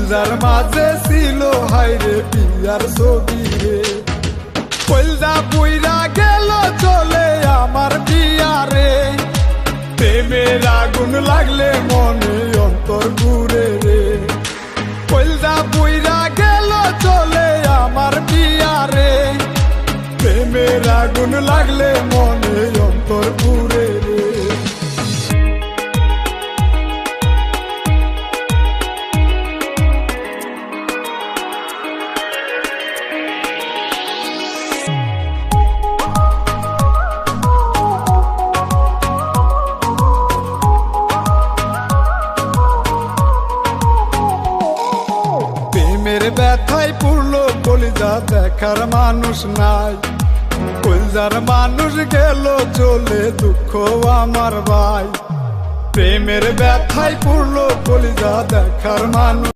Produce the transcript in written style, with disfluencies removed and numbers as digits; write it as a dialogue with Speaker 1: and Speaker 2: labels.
Speaker 1: কলজার মাঝে ছিল হাইরে পিয়ার ছবি রে, কলজা পুইরা গেল চলে আমার পিয়ারে, প্রেমের আগুন লাগলে মনে অন্তর ঘুরে রে, কলজা পুইরা গেল চলে আমার পিয়ারে, প্রেমের আগুন লাগলে মনে অন্তর ঘুরে রে। প্রেমের ব্যথায় পুরলো কলিজা, দেখার মানুষ নাই, কলজার মানুষ গেল চলে দুঃখ আমার ভাই, প্রেমের ব্যথায় পুরলো কলিজা, দেখার মানুষ